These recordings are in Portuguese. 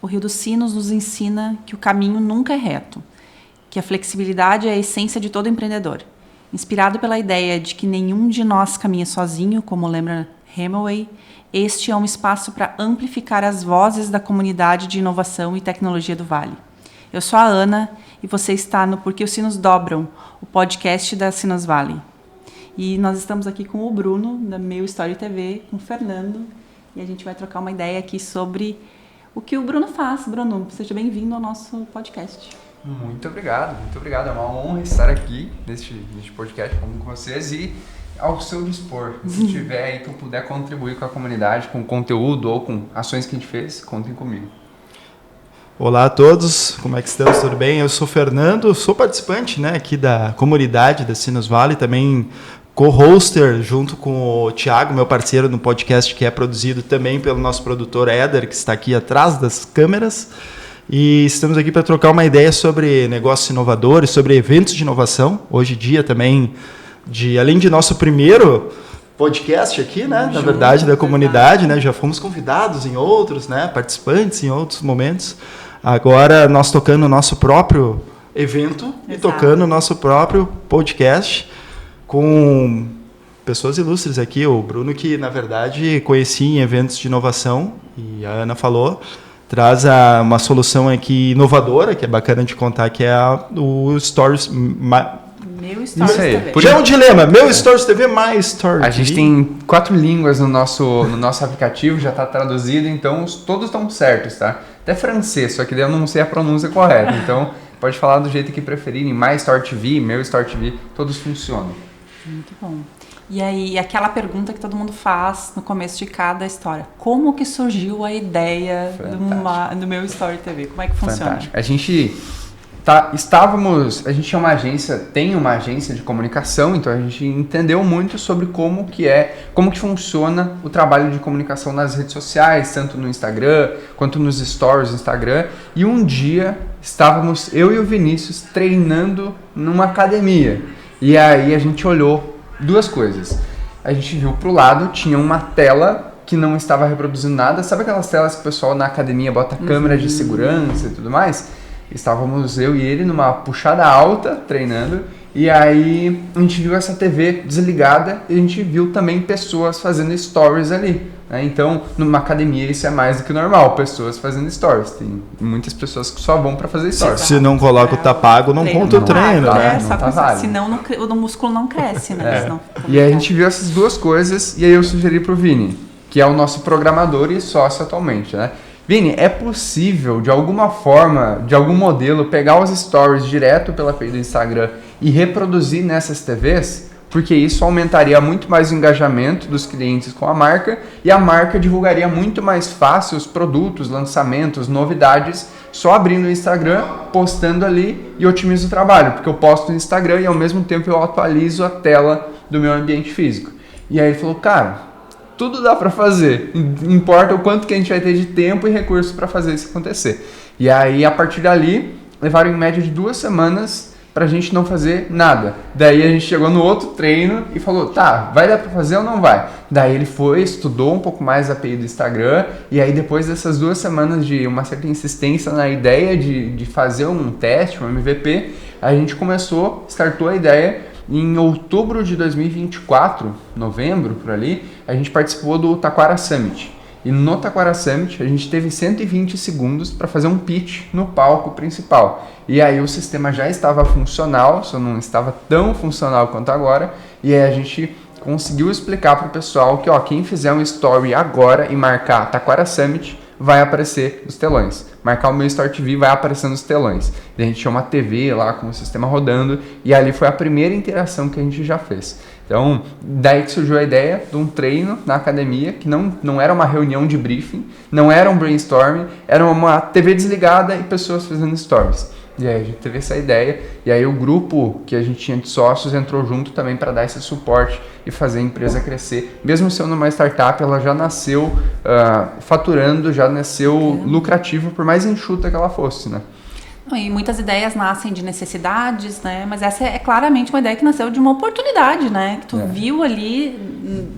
o Rio dos Sinos nos ensina que o caminho nunca é reto, que a flexibilidade é a essência de todo empreendedor. Inspirado pela ideia de que nenhum de nós caminha sozinho, como lembra Hemingway, este é um espaço para amplificar as vozes da comunidade de inovação e tecnologia do Vale. Eu sou a Ana e você está no Porque os Sinos Dobram, o podcast da Sinos Valley. E nós estamos aqui com o Bruno, da Meu Story TV, com o Fernando, e a gente vai trocar uma ideia aqui sobre o que o Bruno faz. Bruno, seja bem-vindo ao nosso podcast. Muito obrigado. É uma honra estar aqui neste podcast com vocês e ao seu dispor. Se tiver aí que eu puder contribuir com a comunidade, com conteúdo ou com ações que a gente fez, contem comigo. Olá a todos, como é que estamos? Tudo bem? Eu sou o Fernando, sou participante, né, aqui da comunidade da Sinos Valley, também co-hoster junto com o Thiago, meu parceiro no podcast, que é produzido também pelo nosso produtor Éder, que está aqui atrás das câmeras. E estamos aqui para trocar uma ideia sobre negócios inovadores, sobre eventos de inovação. Hoje em dia também, além de nosso primeiro podcast aqui, né, na verdade, da comunidade, né, já fomos convidados em outros, né, participantes em outros momentos. Agora nós tocando o nosso próprio evento e tocando o nosso próprio podcast com pessoas ilustres aqui. O Bruno, que na verdade conheci em eventos de inovação, e a Ana falou, traz uma solução aqui inovadora, que é bacana de contar, que é o Stories... Meu Stories TV. Já é um dilema. Meu Stories TV, My Stories TV. A gente tem 4 línguas no nosso aplicativo, já está traduzido, então todos estão certos, tá? Até francês, só que daí eu não sei a pronúncia correta. Então, pode falar do jeito que preferirem. My Story TV, Meu Story TV, todos funcionam. Muito bom. E aí, aquela pergunta que todo mundo faz no começo de cada história. Como que surgiu a ideia do Meu Story TV? Como é que funciona? Fantástico. A gente tinha uma agência, tem uma agência de comunicação, então a gente entendeu muito sobre como que funciona o trabalho de comunicação nas redes sociais, tanto no Instagram, quanto nos stories do Instagram. E um dia estávamos, eu e o Vinícius, treinando numa academia. E aí a gente olhou duas coisas. A gente viu pro lado, tinha uma tela que não estava reproduzindo nada. Sabe aquelas telas que o pessoal na academia bota câmera de segurança e tudo mais? Estávamos eu e ele numa puxada alta, treinando, e aí a gente viu essa TV desligada e a gente viu também pessoas fazendo stories ali, né? Então, numa academia isso é mais do que normal, pessoas fazendo stories. Tem muitas pessoas que só vão para fazer stories. Se não coloca o tapago, não conta o treino, né? Senão o músculo não cresce, né? Senão, e aí a gente viu essas duas coisas e aí eu sugeri pro Vini, que é o nosso programador e sócio atualmente, né? Vini, é possível, de alguma forma, de algum modelo, pegar os stories direto pela API do Instagram e reproduzir nessas TVs? Porque isso aumentaria muito mais o engajamento dos clientes com a marca e a marca divulgaria muito mais fácil os produtos, lançamentos, novidades, só abrindo o Instagram, postando ali e otimizo o trabalho. Porque eu posto no Instagram e ao mesmo tempo eu atualizo a tela do meu ambiente físico. E aí ele falou, cara, tudo dá para fazer, importa o quanto que a gente vai ter de tempo e recurso para fazer isso acontecer. E aí, a partir dali, levaram em média de 2 semanas para a gente não fazer nada. Daí a gente chegou no outro treino e falou, tá, vai dar para fazer ou não vai? Daí ele foi, estudou um pouco mais a API do Instagram, e aí depois dessas 2 semanas de uma certa insistência na ideia de fazer um teste, um MVP, a gente startou a ideia. Em outubro de 2024, novembro, por ali, a gente participou do Taquara Summit. E no Taquara Summit, a gente teve 120 segundos para fazer um pitch no palco principal. E aí o sistema já estava funcional, só não estava tão funcional quanto agora. E aí a gente conseguiu explicar para o pessoal que quem fizer um story agora e marcar Taquara Summit, vai aparecer nos telões. Marcar o Meu Story TV vai aparecer nos telões. Daí a gente tinha uma TV lá com o sistema rodando e ali foi a primeira interação que a gente já fez. Então, daí que surgiu a ideia de um treino na academia, que não era uma reunião de briefing, não era um brainstorming, era uma TV desligada e pessoas fazendo stories. E aí a gente teve essa ideia, e aí o grupo que a gente tinha de sócios entrou junto também para dar esse suporte e fazer a empresa crescer. Mesmo sendo uma startup, ela já nasceu faturando, já nasceu lucrativa, por mais enxuta que ela fosse, né? E muitas ideias nascem de necessidades, né? Mas essa é claramente uma ideia que nasceu de uma oportunidade, né? Que tu viu ali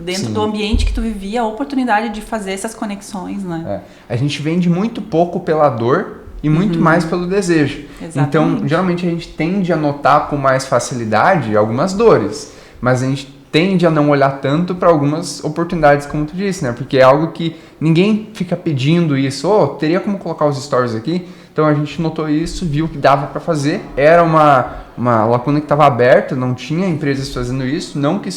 dentro do ambiente que tu vivia, a oportunidade de fazer essas conexões, né? A gente vende muito pouco pela dor e muito mais pelo desejo. Exatamente. Então, geralmente a gente tende a notar com mais facilidade algumas dores, mas a gente tende a não olhar tanto para algumas oportunidades, como tu disse, né? Porque é algo que ninguém fica pedindo isso. Teria como colocar os stories aqui? Então a gente notou isso, viu que dava para fazer. Era uma lacuna que estava aberta, não tinha empresas fazendo isso, não que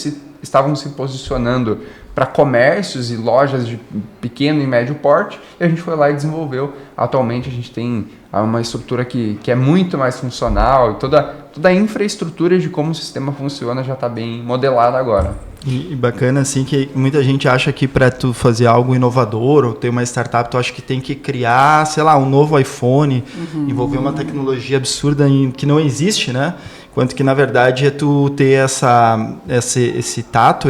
estavam se posicionando para comércios e lojas de pequeno e médio porte, e a gente foi lá e desenvolveu. Atualmente a gente tem uma estrutura que é muito mais funcional, e toda a infraestrutura de como o sistema funciona já está bem modelada agora. E bacana assim que muita gente acha que para tu fazer algo inovador ou ter uma startup, tu acha que tem que criar, sei lá, um novo iPhone, envolver uma tecnologia absurda que não existe, né? Enquanto que na verdade é tu ter esse tato,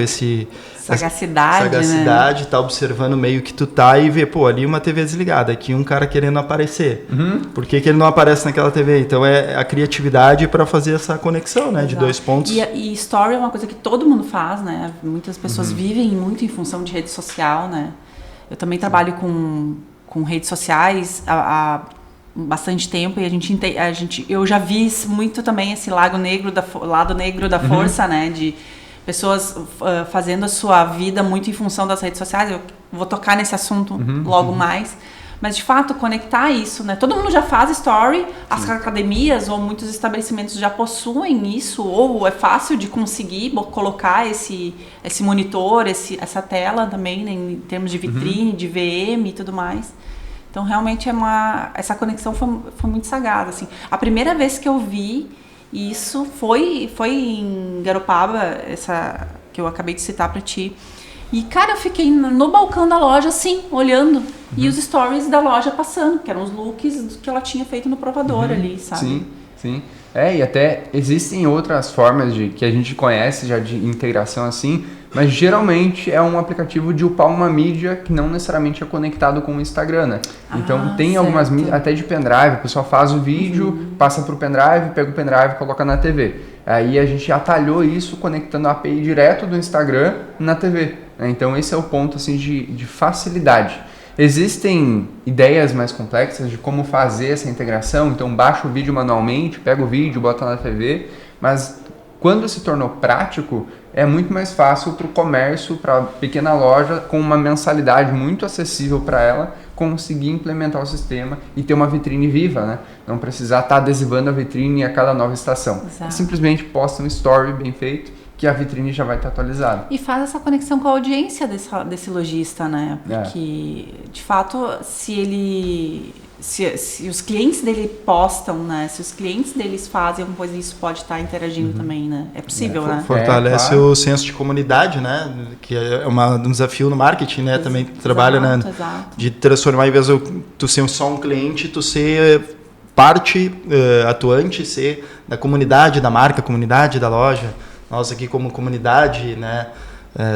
sagacidade, né? Tá observando o meio que tu tá e ver, ali uma TV desligada, aqui um cara querendo aparecer. Por que ele não aparece naquela TV? Então é a criatividade para fazer essa conexão, né? De dois pontos. E story é uma coisa que todo mundo faz, né? Muitas pessoas vivem muito em função de rede social, né? Eu também trabalho com redes sociais há bastante tempo e eu já vi muito também esse lado negro da força, né? De pessoas fazendo a sua vida muito em função das redes sociais. Eu vou tocar nesse assunto logo mais. Mas, de fato, conectar isso, né? Todo mundo já faz story, as academias ou muitos estabelecimentos já possuem isso, ou é fácil de conseguir colocar esse monitor, essa tela também, né? Em termos de vitrine, de VM e tudo mais. Então, realmente, essa conexão foi muito sagaz, assim. A primeira vez que eu vi isso foi em Garopaba, essa que eu acabei de citar para ti. E, cara, eu fiquei no balcão da loja, assim, olhando. E os stories da loja passando, que eram os looks que ela tinha feito no provador ali, sabe? Sim. E até existem outras formas que a gente conhece já de integração assim, mas geralmente é um aplicativo de upar uma mídia que não necessariamente é conectado com o Instagram, né? Então tem algumas mídias, até de pendrive, o pessoal faz o vídeo, passa pro pendrive, pega o pendrive e coloca na TV. Aí a gente atalhou isso conectando a API direto do Instagram na TV. Né? Então esse é o ponto assim, de facilidade. Existem ideias mais complexas de como fazer essa integração, então baixa o vídeo manualmente, pega o vídeo, bota na TV, mas quando se tornou prático, é muito mais fácil para o comércio, para a pequena loja, com uma mensalidade muito acessível para ela, conseguir implementar o sistema e ter uma vitrine viva, né? Não precisar estar adesivando a vitrine a cada nova estação. Simplesmente posta um story bem feito, que a vitrine já vai estar atualizada. E faz essa conexão com a audiência desse lojista, né? Porque, de fato, se os clientes dele postam, né? Se os clientes deles fazem alguma coisa, isso pode estar interagindo também, né? É possível, né? Fortalece claro. o senso de comunidade, né? Que é um desafio no marketing, né? Também trabalha, né? De transformar, em vez de tu ser só um cliente, tu ser parte atuante, ser da comunidade da marca, comunidade da loja. Nós aqui como comunidade, né,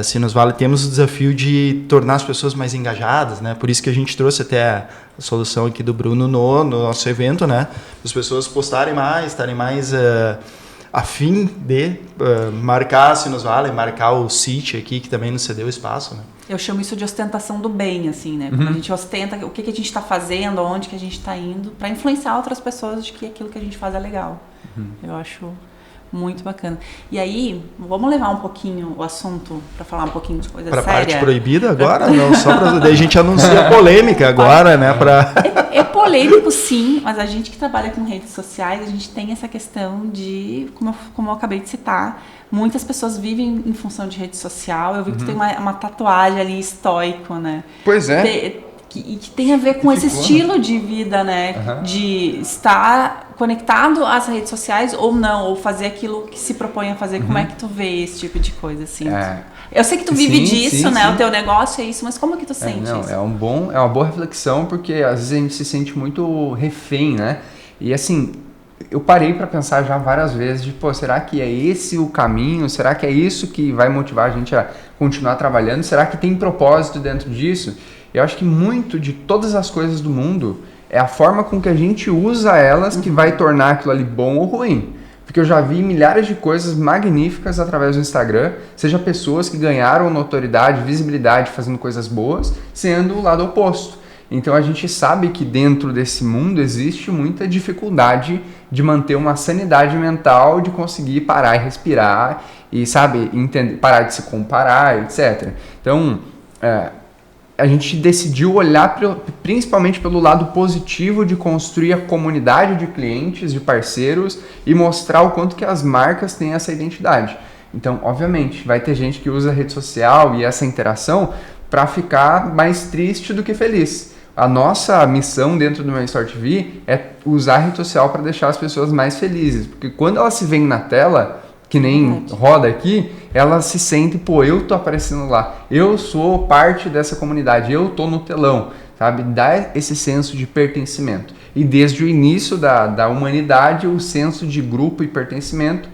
Sinus Valley, temos o desafio de tornar as pessoas mais engajadas, né? Por isso que a gente trouxe até a solução aqui do Bruno no nosso evento, né? As pessoas postarem mais, estarem mais afim de marcar a Sinus Valley, marcar o City aqui, que também nos cedeu espaço, né? Eu chamo isso de ostentação do bem, assim, né? Quando a gente ostenta o que a gente está fazendo, onde que a gente está indo, para influenciar outras pessoas de que aquilo que a gente faz é legal. Eu acho muito bacana. E aí, vamos levar um pouquinho o assunto para falar um pouquinho de coisa séria. Para a parte proibida agora? Não, só para daí a gente anuncia a polêmica agora, né? É polêmico, sim, mas a gente que trabalha com redes sociais, a gente tem essa questão de, como eu acabei de citar, muitas pessoas vivem em função de rede social. Eu vi que tu tem uma tatuagem ali, estoico, né? Pois é. Que tem a ver com esse estilo de vida, né? De estar conectado às redes sociais ou não, ou fazer aquilo que se propõe a fazer. Como é que tu vê esse tipo de coisa, assim? Eu sei que tu vive disso, né? Sim. O teu negócio é isso, mas como que tu sente isso? É uma boa reflexão, porque às vezes a gente se sente muito refém, né? E assim, eu parei para pensar já várias vezes de, será que é esse o caminho? Será que é isso que vai motivar a gente a continuar trabalhando? Será que tem propósito dentro disso? Eu acho que muito de todas as coisas do mundo É a forma com que a gente usa elas que vai tornar aquilo ali bom ou ruim. Porque eu já vi milhares de coisas magníficas através do Instagram, seja pessoas que ganharam notoriedade, visibilidade fazendo coisas boas, sendo o lado oposto. Então a gente sabe que dentro desse mundo existe muita dificuldade de manter uma sanidade mental, de conseguir parar e respirar e, sabe, parar de se comparar, etc. Então, a gente decidiu olhar principalmente pelo lado positivo de construir a comunidade de clientes, de parceiros e mostrar o quanto que as marcas têm essa identidade. Então, obviamente, vai ter gente que usa a rede social e essa interação para ficar mais triste do que feliz. A nossa missão dentro do Meu Store TV é usar a rede social para deixar as pessoas mais felizes, porque quando elas se veem na tela, que nem roda aqui, elas se sentem, pô, eu tô aparecendo lá, eu sou parte dessa comunidade, eu tô no telão, sabe? Dá esse senso de pertencimento. E desde o início da humanidade, o senso de grupo e pertencimento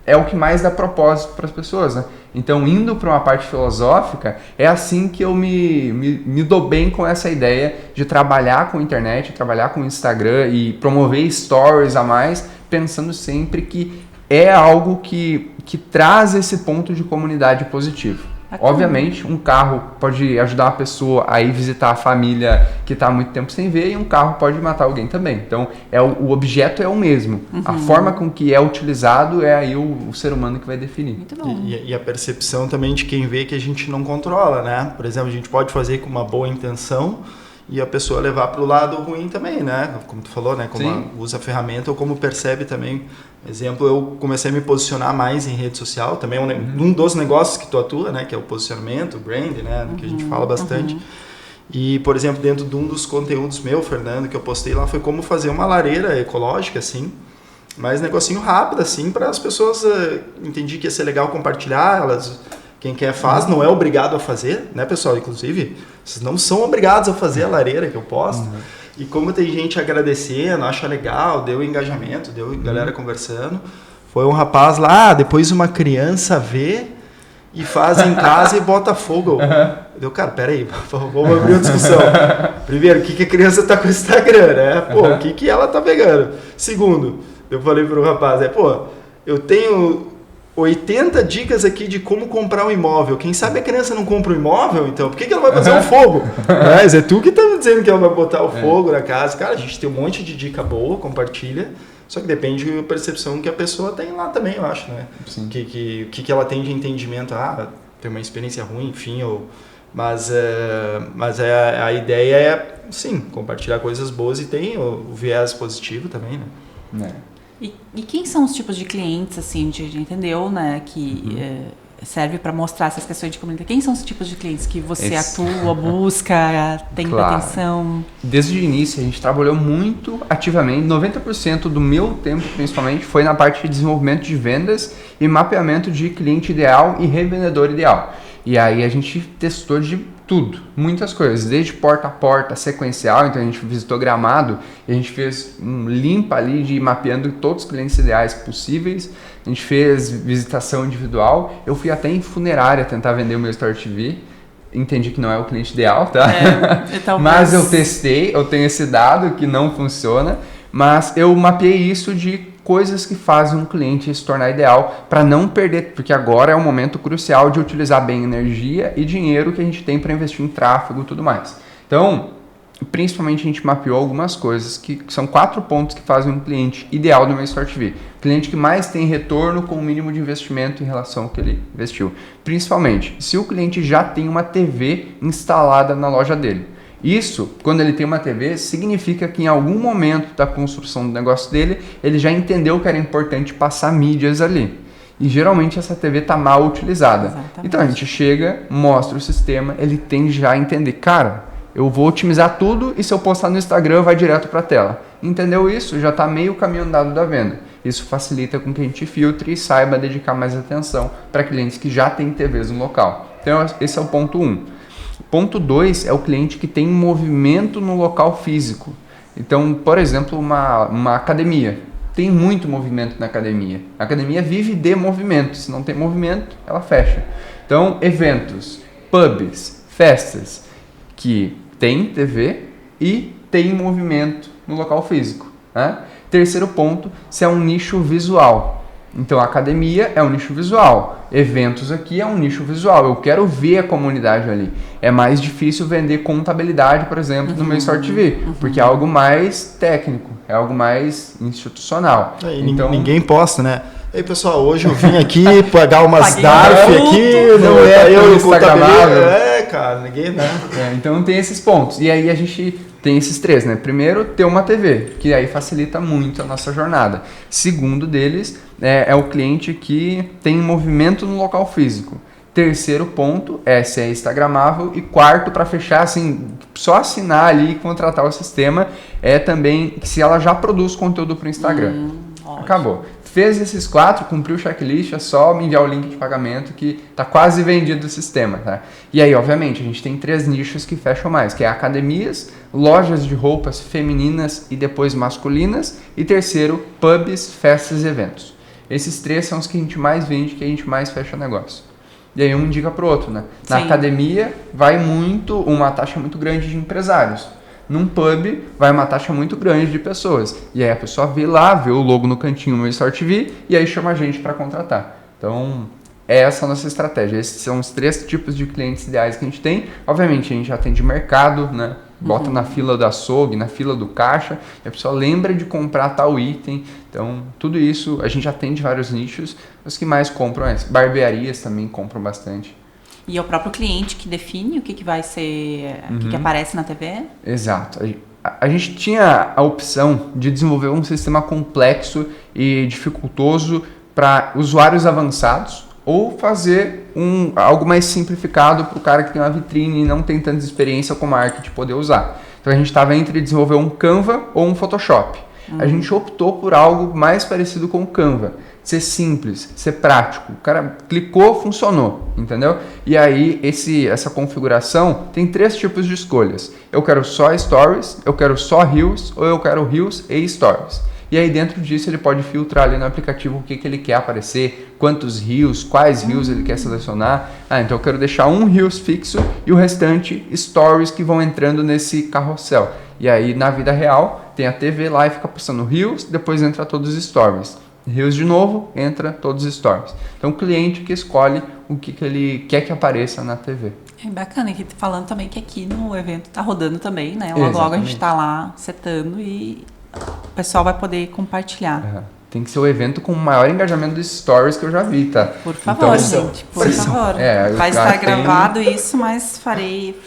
é o que mais dá propósito para as pessoas, né? Então, indo para uma parte filosófica, é assim que eu me dou bem com essa ideia de trabalhar com a internet, trabalhar com o Instagram e promover stories a mais, pensando sempre que é algo que traz esse ponto de comunidade positivo. Obviamente, um carro pode ajudar uma pessoa a ir visitar a família que está há muito tempo sem ver, e um carro pode matar alguém também. Então, o objeto é o mesmo. A forma com que é utilizado é aí o ser humano que vai definir. Muito bom. E a percepção também de quem vê que a gente não controla, né? Por exemplo, a gente pode fazer com uma boa intenção e a pessoa levar para o lado ruim também, né? Como tu falou, né? Como usa a ferramenta ou como percebe também. Exemplo, eu comecei a me posicionar mais em rede social, também um dos negócios que tu atua, né? Que é o posicionamento, o brand, né? Que a gente fala bastante. E, por exemplo, dentro de um dos conteúdos meu, Fernando, que eu postei lá, foi como fazer uma lareira ecológica, assim, mas negocinho rápido, assim, para as pessoas entendi que ia ser legal compartilhar, quem quer faz, não é obrigado a fazer, né, pessoal? Inclusive, vocês não são obrigados a fazer a lareira que eu posto. E como tem gente agradecendo, acha legal, deu engajamento, deu galera conversando. Foi um rapaz lá, depois uma criança vê e faz em casa e bota fogo. Eu, cara, peraí, vamos abrir uma discussão. Primeiro, o que a criança tá com o Instagram, né? Pô, o que ela tá pegando? Segundo, eu falei pro rapaz, eu tenho 80 dicas aqui de como comprar um imóvel. Quem sabe a criança não compra um imóvel, então por que ela vai fazer um fogo? Mas é tu que tá dizendo que ela vai botar o fogo na casa. Cara, a gente tem um monte de dica boa, compartilha, só que depende da percepção que a pessoa tem lá também, eu acho, né? Sim. Que ela tem de entendimento, tem uma experiência ruim, enfim, mas a ideia é, sim, compartilhar coisas boas e tem o viés positivo também, né? E quem são os tipos de clientes, assim, a gente entendeu, né, que serve para mostrar essas questões de comunidade? Quem são os tipos de clientes que você atua, busca, tem atenção? Desde o início, a gente trabalhou muito ativamente, 90% do meu tempo, principalmente, foi na parte de desenvolvimento de vendas e mapeamento de cliente ideal e revendedor ideal. E aí a gente testou de tudo, muitas coisas, desde porta a porta, sequencial, então a gente visitou Gramado e a gente fez um limpa ali de mapeando todos os clientes ideais possíveis, a gente fez visitação individual, eu fui até em funerária tentar vender o Meu Store TV, entendi que não é o cliente ideal, tá? Mas eu testei, eu tenho esse dado que não funciona, mas eu mapeei isso de coisas que fazem um cliente se tornar ideal para não perder, porque agora é um momento crucial de utilizar bem energia e dinheiro que a gente tem para investir em tráfego e tudo mais. Então, principalmente a gente mapeou algumas coisas que são 4 pontos que fazem um cliente ideal do Meu Store TV. Cliente que mais tem retorno com o mínimo de investimento em relação ao que ele investiu. Principalmente, se o cliente já tem uma TV instalada na loja dele. Isso, quando ele tem uma TV, significa que em algum momento da construção do negócio dele, ele já entendeu que era importante passar mídias ali. E geralmente essa TV está mal utilizada. Exatamente. Então a gente chega, mostra o sistema, ele tem já a entender, cara, eu vou otimizar tudo e se eu postar no Instagram vai direto para a tela. Entendeu isso? Já está meio caminho andado da venda. Isso facilita com que a gente filtre e saiba dedicar mais atenção para clientes que já têm TVs no local. Então esse é o ponto 1. Ponto 2 é o cliente que tem movimento no local físico. Então, por exemplo, uma academia. Tem muito movimento na academia. A academia vive de movimento. Se não tem movimento, ela fecha. Então, eventos, pubs, festas que tem TV e tem movimento no local físico, né? Terceiro ponto, se é um nicho visual. Então, a academia é um nicho visual, eventos aqui é um nicho visual, eu quero ver a comunidade ali. É mais difícil vender contabilidade, por exemplo, no meu Store TV, porque é algo mais técnico, é algo mais institucional. Então, ninguém posta, né? Ei, pessoal, hoje eu vim aqui pagar umas DARF aqui, não é eu o contabilidade. Cara, ninguém, né? Então, tem esses pontos. E aí, a gente tem esses três, né? Primeiro, ter uma TV, que aí facilita muito a nossa jornada. Segundo deles, é o cliente que tem movimento no local físico. Terceiro ponto é se é instagramável. E quarto, para fechar, assim, só assinar ali e contratar o sistema, é também se ela já produz conteúdo para o Instagram. Acabou. Fez esses 4, cumpriu o checklist, é só me enviar o link de pagamento que está quase vendido o sistema, tá? E aí, obviamente, a gente tem 3 nichos que fecham mais, que é academias, lojas de roupas femininas e depois masculinas, e terceiro, pubs, festas e eventos. Esses 3 são os que a gente mais vende, que a gente mais fecha negócio. E aí um indica pro outro, né? Na academia vai uma taxa muito grande de empresários. Num pub, vai uma taxa muito grande de pessoas. E aí a pessoa vê o logo no cantinho no Store TV e aí chama a gente para contratar. Então, essa é a nossa estratégia. Esses são os 3 tipos de clientes ideais que a gente tem. Obviamente, a gente atende mercado, né? Bota na fila do açougue, na fila do caixa, e a pessoa lembra de comprar tal item. Então, tudo isso, a gente atende vários nichos. Os que mais compram barbearias também compram bastante. E é o próprio cliente que define o que vai ser, o que aparece na TV? Exato. A gente tinha a opção de desenvolver um sistema complexo e dificultoso para usuários avançados ou fazer algo mais simplificado para o cara que tem uma vitrine e não tem tanta experiência com marketing poder usar. Então a gente estava entre desenvolver um Canva ou um Photoshop. A gente optou por algo mais parecido com o Canva. Ser simples, ser prático. O cara clicou, funcionou, entendeu? E aí, essa configuração tem 3 tipos de escolhas. Eu quero só Stories, eu quero só Reels, ou eu quero Reels e Stories. E aí, dentro disso, ele pode filtrar ali no aplicativo o que ele quer aparecer, quantos Reels, quais Reels ele quer selecionar. Então eu quero deixar um Reels fixo e o restante Stories que vão entrando nesse carrossel. E aí, na vida real, tem a TV lá e fica passando Reels, depois entra todos os Stories. Reels de novo, entra todos os Stories. Então, o cliente que escolhe o que ele quer que apareça na TV. É bacana, aqui falando também que aqui no evento tá rodando também, né? Logo a gente tá lá setando e o pessoal vai poder compartilhar. Tem que ser o evento com o maior engajamento dos stories que eu já vi, tá? Por favor, gente, por favor. Vai estar gravado isso, mas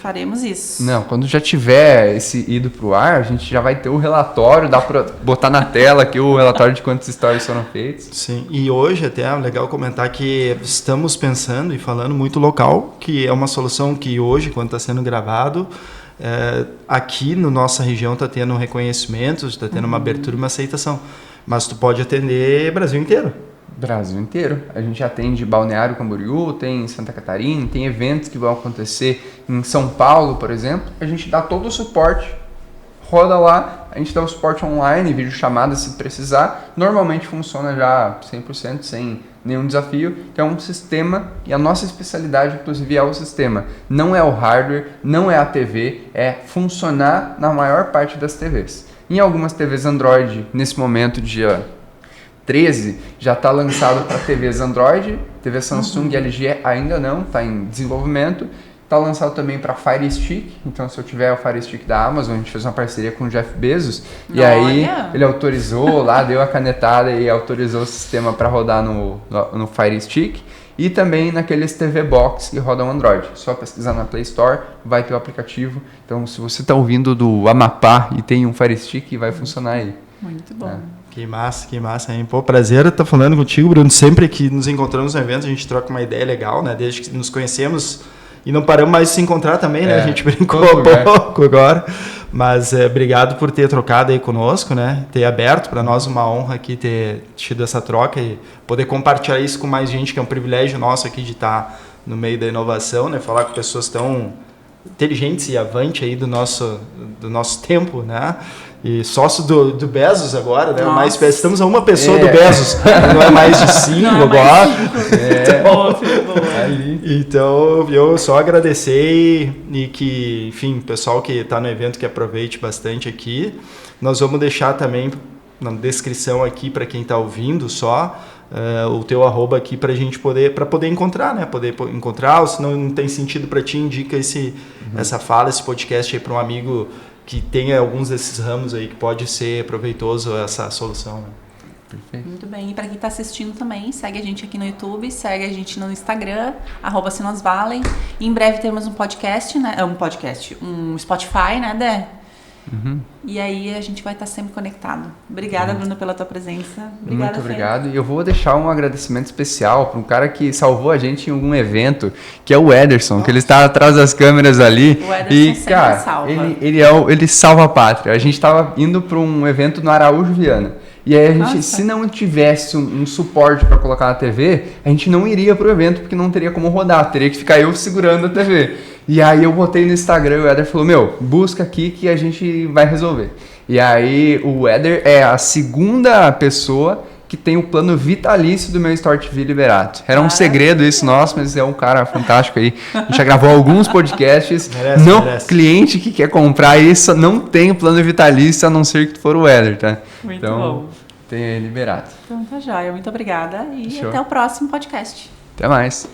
faremos isso. Não, quando já tiver ido pro ar, a gente já vai ter o relatório, dá pra botar na tela aqui o relatório de quantos stories foram feitos. Sim, e hoje até é legal comentar que estamos pensando e falando muito local, que é uma solução que hoje, quando está sendo gravado, aqui na nossa região está tendo um reconhecimento, está tendo uma abertura e uma aceitação. Mas tu pode atender Brasil inteiro. Brasil inteiro. A gente atende Balneário Camboriú, tem Santa Catarina, tem eventos que vão acontecer em São Paulo, por exemplo. A gente dá todo o suporte, roda lá, a gente dá o suporte online, videochamada se precisar. Normalmente funciona já 100%, sem nenhum desafio. Então é um sistema, e a nossa especialidade, inclusive, é o sistema. Não é o hardware, não é a TV, é funcionar na maior parte das TVs. Em algumas TVs Android, nesse momento, dia 13, já está lançado para TVs Android, TV Samsung e LG ainda não, está em desenvolvimento. Está lançado também para Fire Stick, então se eu tiver o Fire Stick da Amazon, a gente fez uma parceria com o Jeff Bezos, e aí ele autorizou lá, deu a canetada e autorizou o sistema para rodar no Fire Stick. E também naqueles TV Box que rodam Android. Só pesquisar na Play Store, vai ter o aplicativo. Então, se você está ouvindo do Amapá e tem um Fire Stick, vai funcionar aí. Muito bom. Que massa, hein? Pô, prazer estar falando contigo, Bruno. Sempre que nos encontramos no evento, a gente troca uma ideia legal, né? Desde que nos conhecemos e não paramos mais de se encontrar também, né? A gente brincou um pouco agora. Mas obrigado por ter trocado aí conosco, né? Ter aberto, para nós uma honra aqui ter tido essa troca e poder compartilhar isso com mais gente, que é um privilégio nosso aqui de estar no meio da inovação, né? Falar com pessoas tão inteligentes e avantes aí do nosso tempo, né? E sócio do Bezos agora, né? Mais, estamos a uma pessoa do Bezos, não é mais de 5 agora. Então, eu só agradecer e que, enfim, pessoal que está no evento que aproveite bastante aqui. Nós vamos deixar também na descrição aqui para quem está ouvindo só o teu @ aqui para a gente poder encontrar, né? Poder encontrar, ou se não tem sentido para ti, indica essa fala, esse podcast aí para um amigo que tenha alguns desses ramos aí que pode ser proveitoso essa solução, né? Perfeito. Muito bem. E para quem está assistindo também, segue a gente aqui no YouTube, segue a gente no Instagram, @SinosValley. Em breve temos um podcast, né? Um Spotify, né, Dé? E aí a gente vai estar sempre conectado. Obrigada, Bruno, pela tua presença. Obrigada, Muito obrigado. E eu vou deixar um agradecimento especial para um cara que salvou a gente em algum evento, que é o Ederson, que ele está atrás das câmeras ali. O Ederson e, sempre cara, salva. ele salva a pátria. A gente estava indo para um evento no Araújo Viana. E aí a gente, se não tivesse um suporte para colocar na TV, a gente não iria pro evento porque não teria como rodar, teria que ficar eu segurando a TV. E aí eu botei no Instagram e o Éder falou, busca aqui que a gente vai resolver. E aí o Éder é a segunda pessoa que tem o plano vitalício do meu Store TV liberado. Era um segredo isso nosso, mas é um cara fantástico aí. A gente já gravou alguns podcasts. Merece. Cliente que quer comprar isso não tem o plano vitalício, a não ser que for o Éder, tá? Muito bom. Tem liberado. Então tá joia. Muito obrigada e Show. até o próximo podcast. Até mais.